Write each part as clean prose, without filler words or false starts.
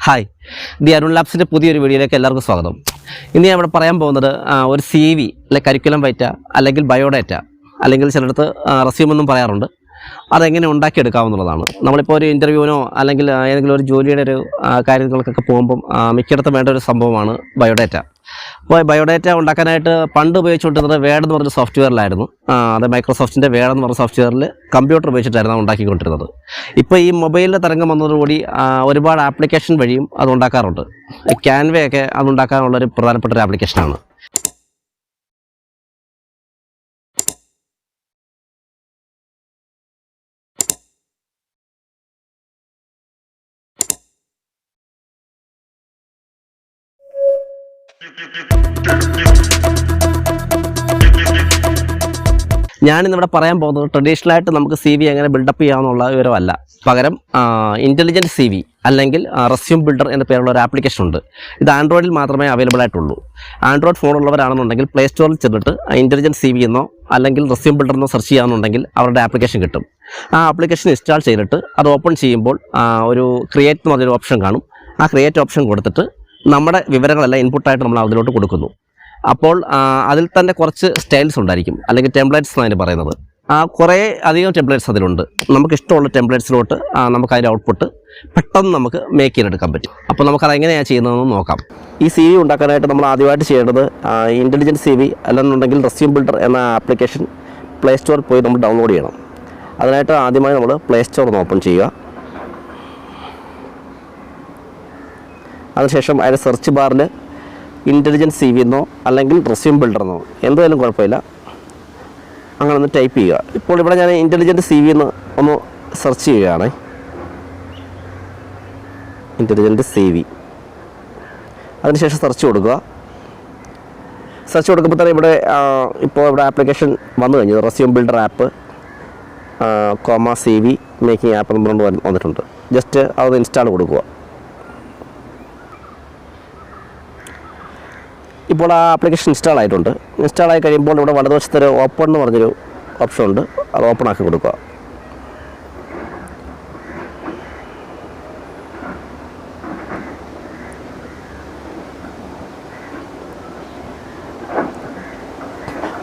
Hi the Arun ലാബ്സിൻ്റെ പുതിയൊരു വീഡിയോയിലേക്ക് എല്ലാവർക്കും സ്വാഗതം. ഇന്ന് ഞാൻ ഇവിടെ പറയാൻ പോകുന്നത് ഒരു CV അല്ലെങ്കിൽ കരിക്കുലം വൈറ്റ അല്ലെങ്കിൽ ബയോഡേറ്റ അല്ലെങ്കിൽ ചിലടത്ത് റെസ്യൂം എന്നും പറയാറുണ്ട്. അതെങ്ങനെ ഉണ്ടാക്കിയെടുക്കാവുന്നതാണ്. നമ്മളിപ്പോൾ ഒരു ഇൻ്റർവ്യൂവിനോ അല്ലെങ്കിൽ ഏതെങ്കിലും ഒരു ജോലിയുടെ ഒരു കാര്യങ്ങൾക്കൊക്കെ പോകുമ്പം മിക്കയിടത്തും വേണ്ട ഒരു സംഭവമാണ് ബയോഡേറ്റ. അപ്പോൾ ബയോഡേറ്റ ഉണ്ടാക്കാനായിട്ട് പണ്ട് ഉപയോഗിച്ചുകൊണ്ടിരുന്നത് വേഡ് എന്ന് പറഞ്ഞ സോഫ്റ്റ്വെയറിലായിരുന്നു. അത് മൈക്രോസോഫ്റ്റിൻ്റെ വേഡ് എന്ന് പറഞ്ഞ സോഫ്റ്റ്വെയറിൽ കമ്പ്യൂട്ടർ ഉപയോഗിച്ചിട്ടായിരുന്നു ഉണ്ടാക്കിക്കൊണ്ടിരുന്നത്. ഇപ്പോൾ ഈ മൊബൈലിൻ്റെ തരംഗം വന്നതോടുകൂടി ഒരുപാട് ആപ്ലിക്കേഷൻ വഴിയും അത് ഉണ്ടാക്കാറുണ്ട്. ക്യാൻവയൊക്കെ അത് ഉണ്ടാക്കാനുള്ളൊരു പ്രധാനപ്പെട്ട ഒരു ആപ്ലിക്കേഷനാണ്. ഞാനിന്നിവിടെ പറയാൻ പോകുന്നത് ട്രഡീഷണലായിട്ട് നമുക്ക് CV എങ്ങനെ ബിൽഡപ്പ് ചെയ്യാമെന്നുള്ള വിവരമല്ല. പകരം ഇൻ്റലിജൻറ്റ് CV അല്ലെങ്കിൽ റെസ്യൂം ബിൽഡർ എന്ന പേരുള്ള ഒരു ആപ്ലിക്കേഷൻ ഉണ്ട്. ഇത് ആൻഡ്രോയിഡിൽ മാത്രമേ അവൈലബിൾ ആയിട്ടുള്ളൂ. ആൻഡ്രോയിഡ് ഫോണുള്ളവരാണെന്നുണ്ടെങ്കിൽ പ്ലേ സ്റ്റോറിൽ ചെന്നിട്ട് ഇൻ്റലിജൻറ്റ് CV എന്നോ അല്ലെങ്കിൽ റെസ്യൂം ബിൽഡർ എന്നോ സെർച്ച് ചെയ്യാമെന്നുണ്ടെങ്കിൽ അവരുടെ ആപ്ലിക്കേഷൻ കിട്ടും. ആ ആപ്ലിക്കേഷൻ ഇൻസ്റ്റാൾ ചെയ്തിട്ട് അത് ഓപ്പൺ ചെയ്യുമ്പോൾ ഒരു ക്രിയേറ്റ് എന്ന് പറഞ്ഞൊരു ഓപ്ഷൻ കാണും. ആ ക്രിയേറ്റ് ഓപ്ഷൻ കൊടുത്തിട്ട് നമ്മുടെ വിവരങ്ങളെല്ലാം ഇൻപുട്ടായിട്ട് നമ്മൾ അതിലോട്ട് കൊടുക്കുന്നു. അപ്പോൾ അതിൽ തന്നെ കുറച്ച് സ്റ്റൈൽസ് ഉണ്ടായിരിക്കും, അല്ലെങ്കിൽ ടെംപ്ലേറ്റ്സ് എന്നാണ് പറയുന്നത്. കുറേ അധികം ടെംപ്ലേറ്റ്സ് അതിലുണ്ട്. നമുക്കിഷ്ടമുള്ള ടെംപ്ലേറ്റ്സിലോട്ട് നമുക്ക് അതിൻ്റെ ഔട്ട്പുട്ട് പെട്ടെന്ന് നമുക്ക് മേക്ക് ചെയ്തെടുക്കാൻ പറ്റും. അപ്പോൾ നമുക്കത് എങ്ങനെയാണ് ചെയ്യുന്നതെന്ന് നോക്കാം. ഈ CV ഉണ്ടാക്കാനായിട്ട് നമ്മൾ ആദ്യമായിട്ട് ചെയ്യേണ്ടത് ഇൻ്റലിജൻറ്റ് CV അല്ലെന്നുണ്ടെങ്കിൽ റെസ്യൂം ബിൽഡർ എന്ന ആപ്ലിക്കേഷൻ പ്ലേ സ്റ്റോറിൽ പോയി നമ്മൾ ഡൗൺലോഡ് ചെയ്യണം. അതിനായിട്ട് ആദ്യമായി നമ്മൾ പ്ലേ സ്റ്റോർ ഒന്ന് ഓപ്പൺ ചെയ്യുക. അതിനുശേഷം അതിൻ്റെ സെർച്ച് ബാറിൽ ഇൻ്റലിജൻറ്റ് CV എന്നോ അല്ലെങ്കിൽ റെസ്യൂം ബിൽഡർ എന്നോ എന്തായാലും കുഴപ്പമില്ല, അങ്ങനെ ഒന്ന് ടൈപ്പ് ചെയ്യുക. ഇപ്പോൾ ഇവിടെ ഞാൻ ഇൻ്റലിജൻറ്റ് CV എന്ന് ഒന്ന് സെർച്ച് ചെയ്യുകയാണ്. ഇൻ്റലിജൻറ്റ് CV, അതിനുശേഷം സെർച്ച് കൊടുക്കുക. സെർച്ച് കൊടുക്കുമ്പോൾ തന്നെ ഇപ്പോൾ ഇവിടെ ആപ്ലിക്കേഷൻ വന്നു കഴിഞ്ഞു. Resume builder app CV making app എന്ന് പറഞ്ഞുകൊണ്ട് വന്നിട്ടുണ്ട്. ജസ്റ്റ് അത് ഇൻസ്റ്റാൾ കൊടുക്കുക. ഇപ്പോൾ ആ ആപ്ലിക്കേഷൻ ഇൻസ്റ്റാൾ ആയിട്ടുണ്ട്. ഇൻസ്റ്റാൾ ആയി കഴിയുമ്പോൾ ഇവിടെ വലതുവശത്ത് ഒരു ഓപ്പൺ എന്ന് പറഞ്ഞൊരു ഓപ്ഷൻ ഉണ്ട്. അത് ഓപ്പൺ ആക്കി കൊടുക്കുക.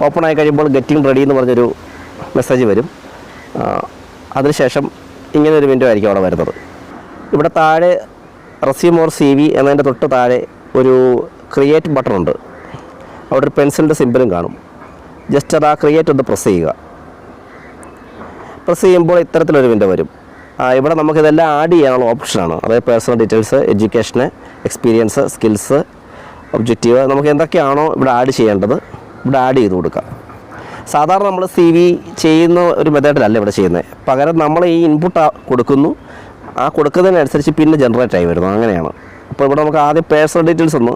ഓപ്പൺ ആയി കഴിയുമ്പോൾ ഗെറ്റിംഗ് റെഡി എന്ന് പറഞ്ഞൊരു മെസ്സേജ് വരും. അതിനുശേഷം ഇങ്ങനെ ഒരു വിൻഡോ ആയിരിക്കും അവിടെ വരുന്നത്. ഇവിടെ താഴെ റെസ്യൂം ഓർ CV എന്നതിൻ്റെ തൊട്ട് താഴെ ഒരു ക്രിയേറ്റ് ബട്ടൺ ഉണ്ട്. അവിടെ ഒരു പെൻസിലിൻ്റെ സിമ്പിളും കാണും. ജസ്റ്റ് അത് ആ ക്രിയേറ്റ് ഒന്ന് പ്രസ് ചെയ്യുക. പ്രസ് ചെയ്യുമ്പോൾ ഇത്തരത്തിലൊരു വിൻഡോ വരും. ഇവിടെ നമുക്കിതെല്ലാം ആഡ് ചെയ്യാനുള്ള ഓപ്ഷനാണ്. അതായത് പേഴ്സണൽ ഡീറ്റെയിൽസ്, എഡ്യൂക്കേഷന്, എക്സ്പീരിയൻസ്, സ്കിൽസ്, ഒബ്ജക്റ്റീവ്, നമുക്ക് എന്തൊക്കെയാണോ ഇവിടെ ആഡ് ചെയ്യേണ്ടത് ഇവിടെ ആഡ് ചെയ്ത് കൊടുക്കുക. സാധാരണ നമ്മൾ CV ചെയ്യുന്ന ഒരു മെത്തേഡിലല്ല ഇവിടെ ചെയ്യുന്നത്. പകരം നമ്മൾ ഈ ഇൻപുട്ട് കൊടുക്കുന്നു, ആ കൊടുക്കുന്നതിനനുസരിച്ച് പിന്നെ ജനറേറ്റ് ആയി വരുന്നു. അങ്ങനെയാണ്. അപ്പോൾ ഇവിടെ നമുക്ക് ആദ്യം പേഴ്സണൽ ഡീറ്റെയിൽസ് ഒന്ന്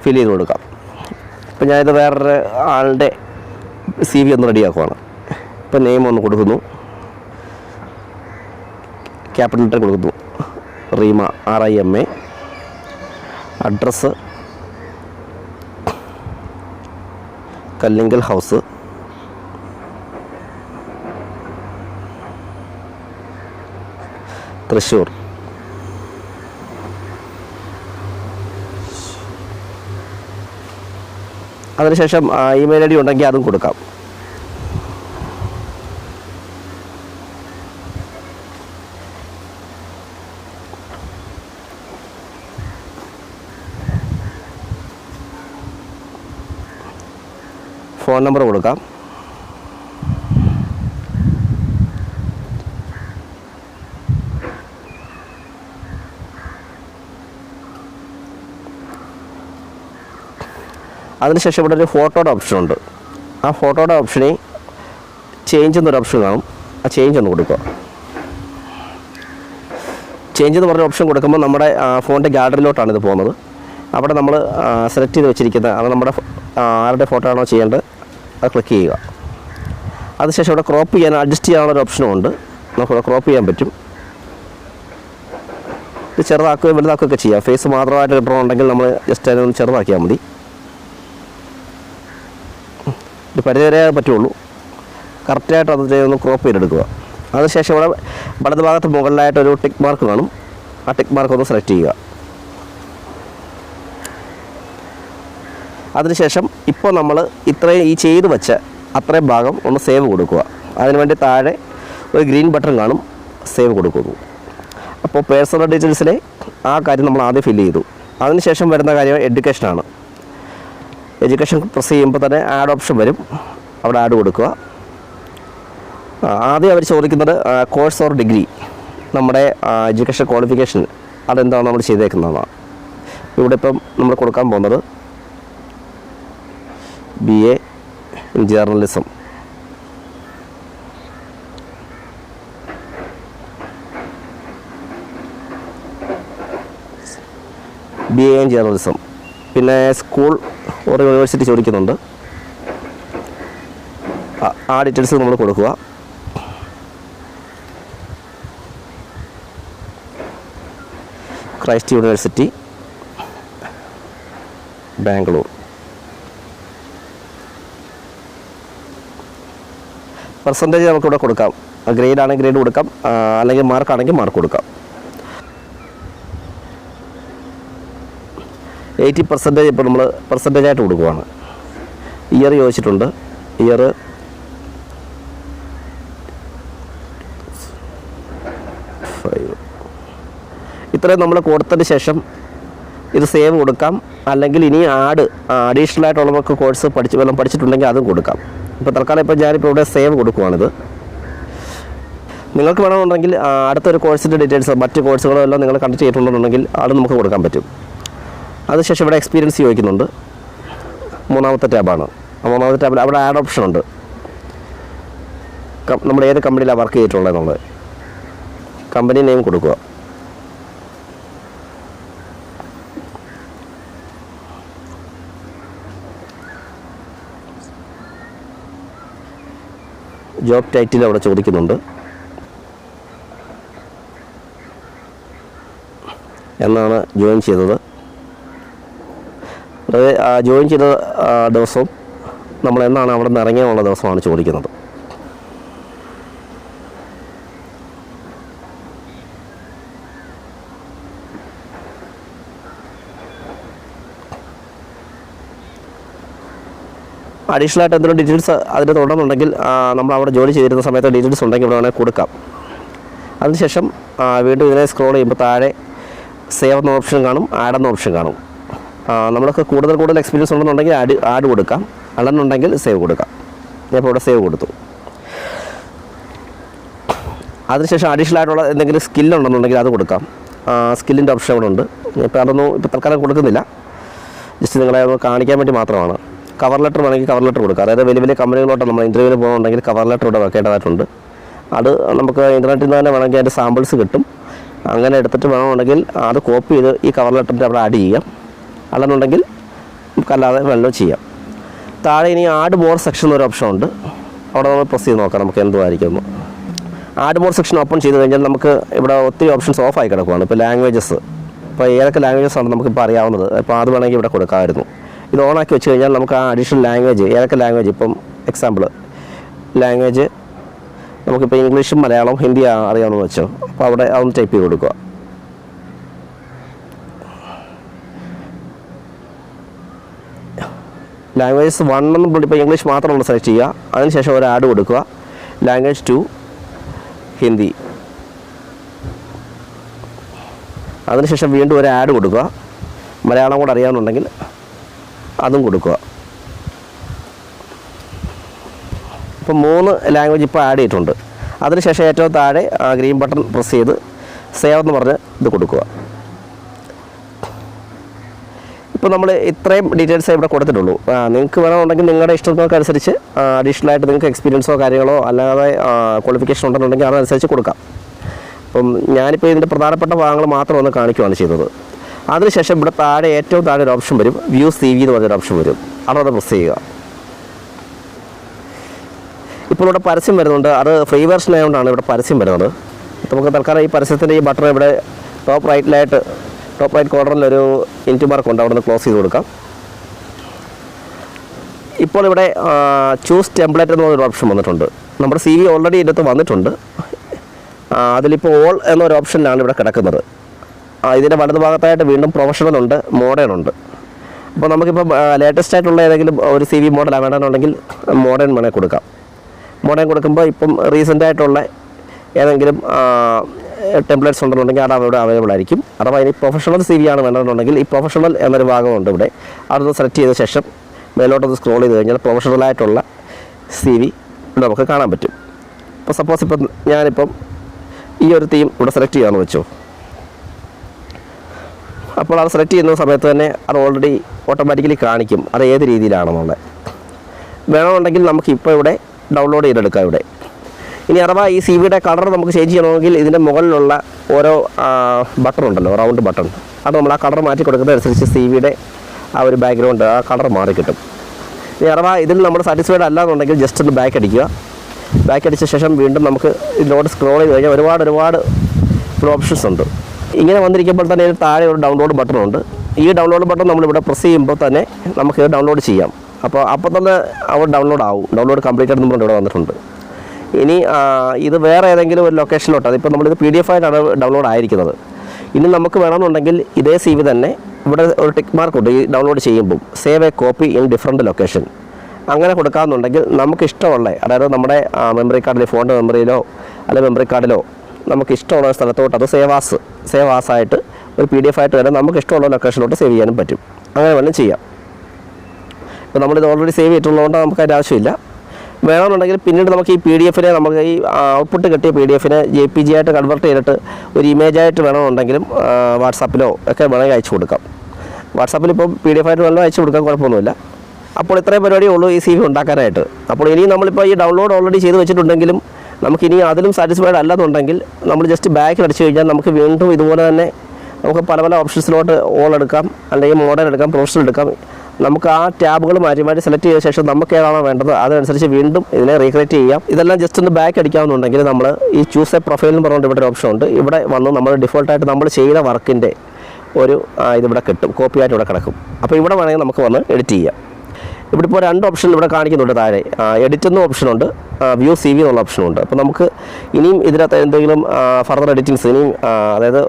ഫിൽ ചെയ്ത് കൊടുക്കാം. ഇപ്പോൾ ഞാനിത് വേറൊരു ആളുടെ CV ഒന്ന് റെഡിയാക്കുവാണ്. ഇപ്പോൾ നെയിം ഒന്ന് കൊടുക്കുന്നു, ക്യാപിറ്റൽ ലെറ്റർ കൊടുക്കുന്നു, Rima RIMA, address Kallinkal house, Thrissur. അതിനുശേഷം ഇമെയിൽ ID ഉണ്ടെങ്കിൽ അതും കൊടുക്കാം. ഫോൺ നമ്പർ കൊടുക്കാം. അതിനുശേഷം ഇവിടെ ഒരു ഫോട്ടോയുടെ ഓപ്ഷൻ ഉണ്ട്. ആ ഫോട്ടോയുടെ ഓപ്ഷനിൽ ചേഞ്ച് എന്നൊരു ഓപ്ഷൻ കാണും. ആ ചേഞ്ച് ഒന്ന് കൊടുക്കുക. ചേഞ്ച് എന്ന് പറഞ്ഞ ഓപ്ഷൻ കൊടുക്കുമ്പോൾ നമ്മുടെ ഫോണിൻ്റെ ഗാലറിയിലോട്ടാണ് ഇത് പോകുന്നത്. അവിടെ നമ്മൾ സെലക്ട് ചെയ്ത് വെച്ചിരിക്കുന്നത് അത് നമ്മുടെ ആരുടെ ഫോട്ടോ ആണോ ചെയ്യേണ്ടത് അത് ക്ലിക്ക് ചെയ്യുക. അതിനുശേഷം ഇവിടെ ക്രോപ്പ് ചെയ്യാൻ, അഡ്ജസ്റ്റ് ചെയ്യാനുള്ളൊരു ഓപ്ഷനും ഉണ്ട്. നമുക്കിവിടെ ക്രോപ്പ് ചെയ്യാൻ പറ്റും. ഇത് ചെറുതാക്കുകയും വലുതാക്കുകയൊക്കെ ചെയ്യാം. ഫേസ് മാത്രമായിട്ട് കിട്ടണമെന്നുണ്ടെങ്കിൽ നമ്മൾ ജസ്റ്റ് അതിനൊന്ന് ചെറുതാക്കിയാൽ മതി. ഇത് പരിധിവരെ പറ്റുള്ളൂ. കറക്റ്റായിട്ട് അത് ഒന്ന് ക്രോപ്പ് ചെയ്തെടുക്കുക. അതിനുശേഷം ഇവിടെ വലതുഭാഗത്ത് മുകളിലായിട്ടൊരു ടിക്ക് മാർക്ക് കാണും. ആ ടിക്ക് മാർക്ക് ഒന്ന് സെലക്ട് ചെയ്യുക. അതിനുശേഷം ഇപ്പോൾ നമ്മൾ ഇത്രയും ഈ ചെയ്ത് വെച്ച അത്രയും ഭാഗം ഒന്ന് സേവ് കൊടുക്കുക. അതിനുവേണ്ടി താഴെ ഒരു ഗ്രീൻ ബട്ടൺ കാണും, സേവ് കൊടുക്കുന്നു. അപ്പോൾ പേഴ്സണൽ ഡീറ്റെയിൽസിലെ ആ കാര്യം നമ്മൾ ആദ്യം ഫില്ല് ചെയ്തു. അതിനുശേഷം വരുന്ന കാര്യം എഡ്യൂക്കേഷനാണ്. എഡ്യൂക്കേഷൻ പ്രസ് ചെയ്യുമ്പോൾ തന്നെ ആഡ് ഓപ്ഷൻ വരും, അവിടെ ആഡ് കൊടുക്കുക. ആദ്യം അവർ ചോദിക്കുന്നത് കോഴ്സ് ഓർ ഡിഗ്രി, നമ്മുടെ എഡ്യൂക്കേഷൻ ക്വാളിഫിക്കേഷൻ അതെന്താണ് നമ്മൾ ചെയ്തേക്കുന്നതാണ്. ഇവിടെ ഇപ്പം നമ്മൾ കൊടുക്കാൻ പോകുന്നത് BA in journalism. BA in journalism. പിന്നെ സ്കൂൾ ഓർ യൂണിവേഴ്സിറ്റി ചോദിക്കുന്നുണ്ട്, ആ ഡീറ്റെയിൽസ് നമ്മൾ കൊടുക്കുക. Christ university Bangalore. പെർസെൻറ്റേജ് നമുക്കിവിടെ കൊടുക്കാം. ഗ്രേഡ് ആണെങ്കിൽ ഗ്രേഡ് കൊടുക്കാം, അല്ലെങ്കിൽ മാർക്കാണെങ്കിൽ മാർക്ക് കൊടുക്കാം. 80% ഇപ്പോൾ നമ്മൾ പെർസെൻറ്റേജായിട്ട് കൊടുക്കുവാണ്. ഇയർ ചോദിച്ചിട്ടുണ്ട്, ഇയർ ഇത്രയും നമ്മൾ കൊടുത്തതിന് ശേഷം ഇത് സേവ് കൊടുക്കാം. അല്ലെങ്കിൽ ഇനി അഡീഷണൽ ആയിട്ടുള്ള നമുക്ക് കോഴ്സ് പഠിച്ചിട്ടുണ്ടെങ്കിൽ അതും കൊടുക്കാം. ഇപ്പോൾ തൽക്കാലം ഇപ്പോൾ ഞാനിപ്പോൾ ഇവിടെ സേവ് കൊടുക്കുവാണിത്. നിങ്ങൾക്ക് വേണമെന്നുണ്ടെങ്കിൽ അടുത്തൊരു കോഴ്സിൻ്റെ ഡീറ്റെയിൽസ് മറ്റ് കോഴ്സുകളോ എല്ലാം നിങ്ങൾ കണ്ടക്ട് ചെയ്തിട്ടുണ്ടെന്നുണ്ടെങ്കിൽ അത് നമുക്ക് കൊടുക്കാൻ പറ്റും. അതിനുശേഷം ഇവിടെ എക്സ്പീരിയൻസ് ചോദിക്കുന്നുണ്ട്, മൂന്നാമത്തെ ടാബാണ്. മൂന്നാമത്തെ ടാബിൽ അവിടെ ആഡ് ഓപ്ഷൻ ഉണ്ട്, നമ്മൾ ഏത് കമ്പനിയിലാണ് വർക്ക് ചെയ്തിട്ടുള്ളതെന്നുള്ളത്. കമ്പനി നെയിം കൊടുക്കുക. ജോബ് ടൈറ്റിൽ അവിടെ ചോദിക്കുന്നുണ്ട്, എന്നാണ് ജോയിൻ ചെയ്തത്. ജോയിൻ ചെയ്ത ദിവസവും നമ്മൾ എന്നാണ് അവിടെ നിന്ന് ഇറങ്ങിയുള്ള ദിവസമാണ് ചോദിക്കുന്നത്. അഡീഷണൽ ആയിട്ട് എന്തെങ്കിലും ഡീറ്റെയിൽസ് അതിന് തുടർന്നുണ്ടെങ്കിൽ നമ്മൾ അവിടെ ജോലി ചെയ്തിരുന്ന സമയത്ത് ഡീറ്റെയിൽസ് ഉണ്ടെങ്കിൽ ഇവിടെ വേണമെങ്കിൽ കൊടുക്കാം. അതിനുശേഷം വീണ്ടും ഇതിനെ സ്ക്രോൾ ചെയ്യുമ്പോൾ താഴെ സേവ് എന്ന ഓപ്ഷൻ കാണും, ആഡ് എന്ന ഓപ്ഷൻ കാണും. നമ്മൾക്ക് കൂടുതൽ എക്സ്പീരിയൻസ് ഉണ്ടെന്നുണ്ടെങ്കിൽ ആഡ് കൊടുക്കാം, അല്ലെന്നുണ്ടെങ്കിൽ സേവ് കൊടുക്കാം. ഞാനിപ്പോൾ ഇവിടെ സേവ് കൊടുത്തു. അതിനുശേഷം അഡീഷണൽ ആയിട്ടുള്ള എന്തെങ്കിലും സ്കില്ലുണ്ടെന്നുണ്ടെങ്കിൽ അത് കൊടുക്കാം. സ്കില്ലിൻ്റെ ഓപ്ഷൻ അവിടെ ഉണ്ട്. ഇപ്പോൾ അതൊന്നും ഇപ്പോൾ തൽക്കാലം കൊടുക്കുന്നില്ല, ജസ്റ്റ് നിങ്ങളെ ഒന്ന് കാണിക്കാൻ വേണ്ടി മാത്രമാണ്. കവർ ലെറ്റർ വേണമെങ്കിൽ കവർ ലെറ്റർ കൊടുക്കുക. അതായത് വലിയ കമ്പനികളോട്ട് നമ്മൾ ഇൻ്റർവ്യൂവിന് പോകുന്നുണ്ടെങ്കിൽ കവർ ലെറ്റർ ഇവിടെ വെക്കേണ്ടതായിട്ടുണ്ട്. അത് നമുക്ക് ഇൻ്റർനെറ്റിൽ നിന്ന് തന്നെ വേണമെങ്കിൽ അതിൻ്റെ സാമ്പിൾസ് കിട്ടും. അങ്ങനെ എടുത്തിട്ട് വേണമെന്നുണ്ടെങ്കിൽ അത് കോപ്പി ചെയ്ത് ഈ കവർ ലെറ്ററിൻ്റെ അവിടെ ആഡ് ചെയ്യാം, അല്ലെന്നുണ്ടെങ്കിൽ നമുക്കല്ലാതെ വല്ലതും ചെയ്യാം. താഴെ ഇനി ആഡ് മോർ സെക്ഷൻ എന്നൊരു ഓപ്ഷൻ ഉണ്ട്, അവിടെ നമ്മൾ പ്രസ് ചെയ്ത് നോക്കാം നമുക്ക് എന്തുമായിരിക്കുന്നു. ആഡ് മോർ സെക്ഷൻ ഓപ്പൺ ചെയ്ത് കഴിഞ്ഞാൽ നമുക്ക് ഇവിടെ ഒത്തിരി ഓപ്ഷൻസ് ഓഫായി കിടക്കുവാണ്. ഇപ്പോൾ ലാംഗ്വേജസ്, ഇപ്പോൾ ഏതൊക്കെ ലാംഗ്വേജസാണ് നമുക്കിപ്പോൾ അറിയാവുന്നത്, ഇപ്പോൾ അത് വേണമെങ്കിൽ ഇവിടെ കൊടുക്കാമായിരുന്നു. ഇത് ഓണാക്കി വെച്ച് കഴിഞ്ഞാൽ നമുക്ക് ആ അഡീഷണൽ ലാംഗ്വേജ് ഏതൊക്കെ ലാംഗ്വേജ്, ഇപ്പം എക്സാമ്പിൾ ലാംഗ്വേജ് നമുക്കിപ്പോൾ ഇംഗ്ലീഷും മലയാളവും ഹിന്ദി അറിയാമെന്ന് വെച്ചോ, അപ്പോൾ അവിടെ അതൊന്ന് ടൈപ്പ് ചെയ്ത് കൊടുക്കുക. ലാംഗ്വേജസ് 1 എന്നും ഇപ്പോൾ ഇംഗ്ലീഷ് മാത്രമുള്ള സെലക്ട് ചെയ്യുക. അതിനുശേഷം ഒരു ആഡ് കൊടുക്കുക, ലാംഗ്വേജ് 2 ഹിന്ദി. അതിനുശേഷം വീണ്ടും ഒരു ആഡ് കൊടുക്കുക, മലയാളം കൂടെ അറിയാമെന്നുണ്ടെങ്കിൽ അതും കൊടുക്കുക. ഇപ്പോൾ 3 ലാംഗ്വേജ് ഇപ്പോൾ ആഡ് ചെയ്തിട്ടുണ്ട്. അതിനുശേഷം ഏറ്റവും താഴെ ഗ്രീൻ ബട്ടൺ പ്രസ് ചെയ്ത് സേവ് എന്ന് പറഞ്ഞ് ഇത് കൊടുക്കുക. ഇപ്പോൾ നമ്മൾ ഇത്രയും ഡീറ്റെയിൽസ് ഇവിടെ കൊടുത്തിട്ടുള്ളൂ. നിങ്ങൾക്ക് വേണമെന്നുണ്ടെങ്കിൽ നിങ്ങളുടെ ഇഷ്ടങ്ങൾക്കനുസരിച്ച് അഡീഷണൽ ആയിട്ട് നിങ്ങൾക്ക് എക്സ്പീരിയൻസോ കാര്യങ്ങളോ അല്ലാതെ ക്വാളിഫിക്കേഷൻ ഉണ്ടെന്നുണ്ടെങ്കിൽ അതനുസരിച്ച് കൊടുക്കാം. അപ്പം ഞാനിപ്പോൾ ഇതിൻ്റെ പ്രധാനപ്പെട്ട ഭാഗങ്ങൾ മാത്രം ഒന്ന് കാണിക്കുകയാണ് ചെയ്തത്. അതിനുശേഷം ഇവിടെ താഴെ ഏറ്റവും താഴെ ഒരു ഓപ്ഷൻ വരും, വ്യൂ CV എന്ന് പറഞ്ഞൊരു ഓപ്ഷൻ വരും, അവിടെ പ്രസ് ചെയ്യുക. ഇപ്പോൾ ഇവിടെ പരസ്യം വരുന്നുണ്ട്, അത് ഫ്രീ വേർഷൻ ആയതുകൊണ്ടാണ് ഇവിടെ പരസ്യം വരുന്നത്. നമുക്ക് തൽക്കാലം ഈ പരസ്യത്തിൻ്റെ ഈ ബട്ടൺ ഇവിടെ ടോപ്പ് റൈറ്റ് കോർണറിലൊരു ഇൻറ്റു മാർക്ക് ഉണ്ട്, അവിടെ നിന്ന് ക്ലോസ് ചെയ്ത് കൊടുക്കാം. ഇപ്പോൾ ഇവിടെ ചൂസ് ടെംപ്ലേറ്റ് എന്ന് പറഞ്ഞൊരു ഓപ്ഷൻ വന്നിട്ടുണ്ട്. നമ്മുടെ CV ഓൾറെഡി ഇതിനകത്ത് വന്നിട്ടുണ്ട്. അതിലിപ്പോൾ ഓൾ എന്നൊരു ഓപ്ഷനിലാണ് ഇവിടെ കിടക്കുന്നത്. ഇതിൻ്റെ വലതുഭാഗത്തായിട്ട് വീണ്ടും പ്രൊഫഷണൽ ഉണ്ട്, മോഡേൺ ഉണ്ട്. അപ്പോൾ നമുക്കിപ്പോൾ ലേറ്റസ്റ്റ് ആയിട്ടുള്ള ഏതെങ്കിലും ഒരു CV മോഡലാണ് വേണമെന്നുണ്ടെങ്കിൽ മോഡേൺ വേണമെങ്കിൽ കൊടുക്കാം. മോഡേൺ കൊടുക്കുമ്പോൾ ഇപ്പം റീസെൻ്റ് ആയിട്ടുള്ള ഏതെങ്കിലും ടെംപ്ലേറ്റ്സ് ഉണ്ടെന്നുണ്ടെങ്കിൽ അത് അവിടെ അവൈലബിൾ ആയിരിക്കും. അഥവാ ഇനി പ്രൊഫഷണൽ CV ആണ് വേണമെന്നുണ്ടെങ്കിൽ ഈ പ്രൊഫഷണൽ എന്നൊരു ഭാഗമുണ്ട് ഇവിടെ. അതൊന്ന് സെലക്ട് ചെയ്ത ശേഷം മേലോട്ടൊന്ന് സ്ക്രോൾ ചെയ്ത് കഴിഞ്ഞാൽ പ്രൊഫഷണലായിട്ടുള്ള CV നമുക്ക് കാണാൻ പറ്റും. ഇപ്പോൾ സപ്പോസ് ഇപ്പം ഞാനിപ്പം ഈ ഒരു തീം ഇവിടെ സെലക്ട് ചെയ്യാമെന്ന് വെച്ചോ. അപ്പോൾ അത് സെലക്ട് ചെയ്യുന്ന സമയത്ത് തന്നെ അത് ഓൾറെഡി ഓട്ടോമാറ്റിക്കലി കാണിക്കും അത് ഏത് രീതിയിലാണെന്നുള്ളത്. വേണമെന്നുണ്ടെങ്കിൽ നമുക്ക് ഇപ്പോൾ ഇവിടെ ഡൗൺലോഡ് ചെയ്തെടുക്കാം ഇവിടെ. ഇനി അഥവാ ഈ CVയുടെ കളർ നമുക്ക് ചേഞ്ച് ചെയ്യണമെങ്കിൽ ഇതിൻ്റെ മുകളിലുള്ള ഓരോ ബട്ടൺ ഉണ്ടല്ലോ, റൗണ്ട് ബട്ടൺ, അത് നമ്മൾ ആ കളർ മാറ്റി കൊടുക്കുന്നതനുസരിച്ച് CVയുടെ ആ ഒരു ബാക്ക്ഗ്രൗണ്ട് ആ കളർ മാറി കിട്ടും. ഇനി അഥവാ ഇതിൽ നമ്മൾ സാറ്റിസ്ഫൈഡ് അല്ല എന്നുണ്ടെങ്കിൽ ജസ്റ്റ് ഒന്ന് ബാക്ക് അടിക്കുക. ബാക്ക് അടിച്ച ശേഷം വീണ്ടും നമുക്ക് ഇതിലോട്ട് സ്ക്രോൾ ചെയ്ത് കഴിഞ്ഞാൽ ഒരുപാട് ഓപ്ഷൻസ് ഉണ്ട്. ഇങ്ങനെ വന്നിരിക്കുമ്പോൾ തന്നെ ഇതിന് താഴെ ഒരു ഡൗൺലോഡ് ബട്ടൺ ഉണ്ട്. ഈ ഡൗൺലോഡ് ബട്ടൺ നമ്മളിവിടെ പ്രസ് ചെയ്യുമ്പോൾ തന്നെ നമുക്ക് ഡൗൺലോഡ് ചെയ്യാം. അപ്പോൾ തന്നെ അവിടെ ഡൗൺലോഡ് ആവും. ഡൗൺലോഡ് കംപ്ലീറ്റ് ആയിട്ട് നമ്മൾ ഇവിടെ വന്നിട്ടുണ്ട്. ഇനി ഇത് വേറെ ഏതെങ്കിലും ഒരു ലൊക്കേഷനിലോട്ട്, അതിപ്പോൾ നമ്മളിത് PDF ആയിട്ടാണ് ഡൗൺലോഡ് ആയിരിക്കുന്നത്. ഇനി നമുക്ക് വേണമെന്നുണ്ടെങ്കിൽ ഇതേ CV തന്നെ ഇവിടെ ഒരു ടിക്ക് മാർക്ക് ഉണ്ട് ഈ ഡൗൺലോഡ് ചെയ്യുമ്പോൾ, save A copy in different location. അങ്ങനെ കൊടുക്കാമെന്നുണ്ടെങ്കിൽ നമുക്ക് ഇഷ്ടമുള്ള, അതായത് നമ്മുടെ മെമ്മറി കാർഡിൽ, ഫോണിൻ്റെ മെമ്മറിയിലോ അല്ലെങ്കിൽ മെമ്മറി കാർഡിലോ നമുക്ക് ഇഷ്ടമുള്ള സ്ഥലത്തോട്ട് അത് സേവ് ആയിട്ട് ഒരു PDF ആയിട്ട് വരെ നമുക്ക് ഇഷ്ടമുള്ള ലൊക്കേഷനിലോട്ട് സേവ് ചെയ്യാനും പറ്റും. അങ്ങനെ വേണം ചെയ്യാം. ഇപ്പോൾ നമ്മളിത് ഓൾറെഡി സേവ് ചെയ്തിട്ടുള്ളതുകൊണ്ട് നമുക്ക് അതിൻ്റെ ആവശ്യമില്ല. വേണമെന്നുണ്ടെങ്കിൽ പിന്നീട് നമുക്ക് ഈ PDF-നെ നമുക്ക് ഈ ഔട്ട്പുട്ട് കിട്ടിയ PDF-നെ JPG ആയിട്ട് കൺവേർട്ട് ചെയ്തിട്ട് ഒരു ഇമേജായിട്ട് വേണമെന്നുണ്ടെങ്കിലും വാട്സാപ്പിലോ ഒക്കെ വേണമെങ്കിൽ അയച്ചു കൊടുക്കാം. വാട്സാപ്പിൽ ഇപ്പം PDF ആയിട്ട് വേണമെങ്കിൽ അയച്ചു കൊടുക്കാൻ കുഴപ്പമൊന്നുമില്ല. അപ്പോൾ ഇത്രയും പരിപാടിയേ ഉള്ളൂ ഈ CV ഉണ്ടാക്കാനായിട്ട്. അപ്പോൾ ഇനി നമ്മളിപ്പോൾ ഈ ഡൗൺലോഡ് ഓൾറെഡി ചെയ്ത് വെച്ചിട്ടുണ്ടെങ്കിലും നമുക്കിനി അതിലും സാറ്റിസ്ഫൈഡ് അല്ലെന്നുണ്ടെങ്കിൽ നമ്മൾ ജസ്റ്റ് ബാക്ക് അടിച്ചു കഴിഞ്ഞാൽ നമുക്ക് വീണ്ടും ഇതുപോലെ തന്നെ നമുക്ക് പല ഓപ്ഷൻസിലോട്ട് ഓൾ എടുക്കാം, അല്ലെങ്കിൽ മോഡൽ എടുക്കാം, പ്രൊഫഷണൽ എടുക്കാം. നമുക്ക് ആ ടാബുകൾ മാറ്റി സെലക്ട് ചെയ്ത ശേഷം നമുക്ക് ഏതാണോ വേണ്ടത് അതനുസരിച്ച് വീണ്ടും ഇതിനെ റീക്രിയേറ്റ് ചെയ്യാം. ഇതെല്ലാം ജസ്റ്റ് ഒന്ന് ബാക്ക് അടിക്കാമെന്നുണ്ടെങ്കിൽ നമ്മൾ ഈ ചൂസ് എ പ്രൊഫൈൽ എന്ന് പറഞ്ഞുകൊണ്ട് ഇവിടെ ഒരു ഓപ്ഷൻ ഉണ്ട്. ഇവിടെ വന്ന് നമ്മൾ ഡിഫോൾട്ടായിട്ട് നമ്മൾ ചെയ്ത വർക്കിൻ്റെ ഒരു ഇതിവിടെ കിട്ടും, കോപ്പി ആയിട്ട് ഇവിടെ കിടക്കും. അപ്പോൾ ഇവിടെ വേണമെങ്കിൽ നമുക്ക് വന്ന് എഡിറ്റ് ചെയ്യാം. ഇവിടെ ഇപ്പോൾ 2 ഓപ്ഷൻ ഇവിടെ കാണിക്കുന്നുണ്ട് താഴെ. എഡിറ്റ് എന്ന ഓപ്ഷനുണ്ട്, വ്യൂ CV എന്നുള്ള ഓപ്ഷനുണ്ട്. അപ്പോൾ നമുക്ക് ഇനിയും ഇതിനകത്ത് എന്തെങ്കിലും ഫർദർ എഡിറ്റിങ്സ് ഇനിയും അതായത്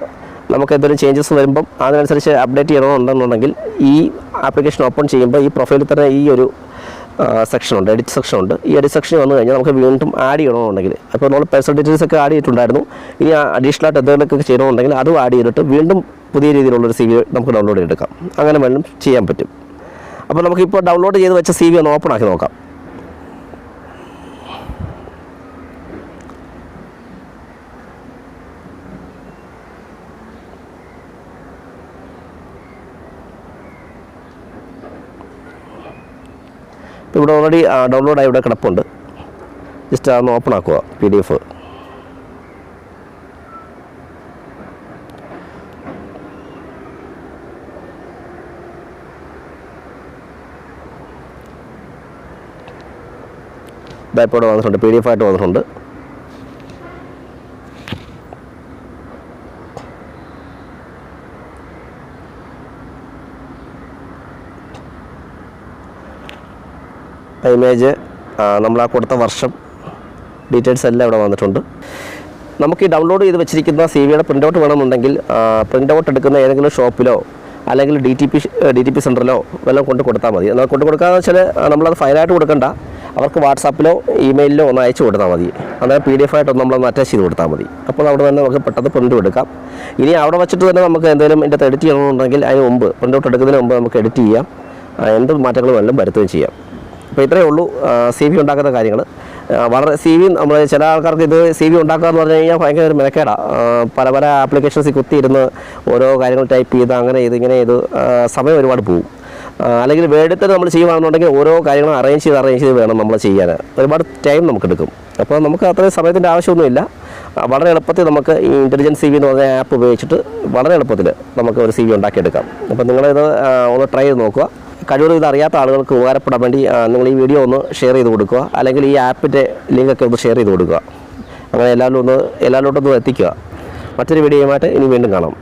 നമുക്ക് എന്തെങ്കിലും ചേഞ്ചസ് വരുമ്പം അതിനനുസരിച്ച് അപ്ഡേറ്റ് ചെയ്യണമെന്നുണ്ടെന്നുണ്ടെങ്കിൽ ഈ ആപ്ലിക്കേഷൻ ഓപ്പൺ ചെയ്യുമ്പോൾ ഈ പ്രൊഫൈലിൽ തന്നെ ഈ ഒരു സെക്ഷനുണ്ട്, എഡിറ്റ് സെക്ഷനുണ്ട്. ഈ എഡിറ്റ് സെക്ഷൻ വന്നു കഴിഞ്ഞാൽ നമുക്ക് വീണ്ടും ആഡ് ചെയ്യണമെന്നുണ്ടെങ്കിൽ, അപ്പോൾ നമ്മൾ പേഴ്സണൽ ഡീറ്റെയിൽസ് ഒക്കെ ആഡ് ചെയ്തിട്ടുണ്ടായിരുന്നു. ഇനി അഡീഷണൽ ആയിട്ട് എന്തെങ്കിലുമൊക്കെ ചെയ്യണമെന്നുണ്ടെങ്കിൽ അതും ആഡ് ചെയ്തിട്ട് വീണ്ടും പുതിയ രീതിയിലുള്ളൊരു CV നമുക്ക് ഡൗൺലോഡ് ചെയ്തെടുക്കാം. അങ്ങനെ വേണം ചെയ്യാൻ പറ്റും. അപ്പോൾ നമുക്കിപ്പോൾ ഡൗൺലോഡ് ചെയ്ത് വെച്ച CV ഒന്ന് ഓപ്പൺ ആക്കി നോക്കാം. ഇവിടെ ഓൾറെഡി ഡൗൺലോഡായി ഇവിടെ കിടപ്പുണ്ട്. ജസ്റ്റ് അതൊന്ന് ഓപ്പൺ ആക്കുക PDF. ഇപ്പോൾ ഇവിടെ വന്നിട്ടുണ്ട്, PDF ആയിട്ട് വന്നിട്ടുണ്ട്. ഇമേജ്, നമ്മൾ ആ കൊടുത്ത വർഷം, ഡീറ്റെയിൽസ് എല്ലാം ഇവിടെ വന്നിട്ടുണ്ട്. നമുക്ക് ഈ ഡൗൺലോഡ് ചെയ്ത് വെച്ചിരിക്കുന്ന CVയുടെ പ്രിൻ്റ് ഔട്ട് വേണമെന്നുണ്ടെങ്കിൽ പ്രിൻ്റ് ഔട്ട് എടുക്കുന്ന ഏതെങ്കിലും ഷോപ്പിലോ അല്ലെങ്കിൽ DTP സെൻറ്ററിലോ വല്ലതും കൊണ്ട് കൊടുത്താൽ മതി. എന്നാൽ കൊണ്ട് കൊടുക്കാമെന്ന് വെച്ചാൽ നമ്മളത് ഫയലായിട്ട് കൊടുക്കണ്ട, അവർക്ക് വാട്സാപ്പിലോ ഇമെയിലിലോ ഒന്ന് അയച്ചു കൊടുത്താൽ മതി. അതായത് PDF ആയിട്ടൊന്ന് നമ്മളൊന്ന് അറ്റാച്ച് ചെയ്ത് കൊടുത്താൽ മതി. അപ്പോൾ അവിടെ തന്നെ നമുക്ക് പെട്ടെന്ന് പ്രിൻ്റ് എടുക്കാം. ഇനി അവിടെ വെച്ചിട്ട് തന്നെ നമുക്ക് എന്തെങ്കിലും ഇതിൻ്റെ അകത്ത് എഡിറ്റ് ചെയ്യണമെന്നുണ്ടെങ്കിൽ അതിന് മുമ്പ്, പ്രിൻ്റ് ഔട്ട് എടുക്കുന്നതിന് മുമ്പ് നമുക്ക് എഡിറ്റ് ചെയ്യാം, എന്ത് മാറ്റങ്ങൾ വേണമെങ്കിലും വരുത്തുകയും ചെയ്യാം. അപ്പോൾ ഇത്രയേ ഉള്ളൂ CV ഉണ്ടാക്കുന്ന കാര്യങ്ങൾ. വളരെ CV നമ്മൾ ചില ആൾക്കാർക്ക് ഇത് CV ഉണ്ടാക്കുക എന്ന് പറഞ്ഞു കഴിഞ്ഞാൽ ഭയങ്കര ഒരു മെനക്കേടാണ്. പല ആപ്ലിക്കേഷൻസിൽ കുത്തിയിരുന്ന് ഓരോ കാര്യങ്ങൾ ടൈപ്പ് ചെയ്ത് അങ്ങനെ ഇങ്ങനെ ചെയ്ത് സമയം ഒരുപാട് പോകും. അല്ലെങ്കിൽ വേണ്ടത്തിന് നമ്മൾ ചെയ്യുകയാണെന്നുണ്ടെങ്കിൽ ഓരോ കാര്യങ്ങളും അറേഞ്ച് ചെയ്ത് വേണം നമ്മൾ ചെയ്യാൻ. ഒരുപാട് ടൈം നമുക്കെടുക്കും. അപ്പോൾ നമുക്ക് അത്രയും സമയത്തിൻ്റെ ആവശ്യമൊന്നുമില്ല. വളരെ എളുപ്പത്തിൽ നമുക്ക് ഈ ഇൻ്റലിജൻറ്റ് CV എന്ന് പറഞ്ഞ ആപ്പ് ഉപയോഗിച്ചിട്ട് വളരെ എളുപ്പത്തിൽ നമുക്ക് ഒരു CV ഉണ്ടാക്കിയെടുക്കാം. അപ്പോൾ നിങ്ങളിത് ഒന്ന് ട്രൈ ചെയ്ത് നോക്കുക. കഴിവുകൾ ഇത് അറിയാത്ത ആളുകൾക്ക് ഉപകാരപ്പെടാൻ വേണ്ടി നിങ്ങൾ ഈ വീഡിയോ ഒന്ന് ഷെയർ ചെയ്ത് കൊടുക്കുക, അല്ലെങ്കിൽ ഈ ആപ്പിൻ്റെ ലിങ്കൊക്കെ ഒന്ന് ഷെയർ ചെയ്ത് കൊടുക്കുക. അങ്ങനെ എല്ലാവരോട്ടൊന്ന് എത്തിക്കുക. മറ്റൊരു വീഡിയോയുമായിട്ട് ഇനി വീണ്ടും കാണാം.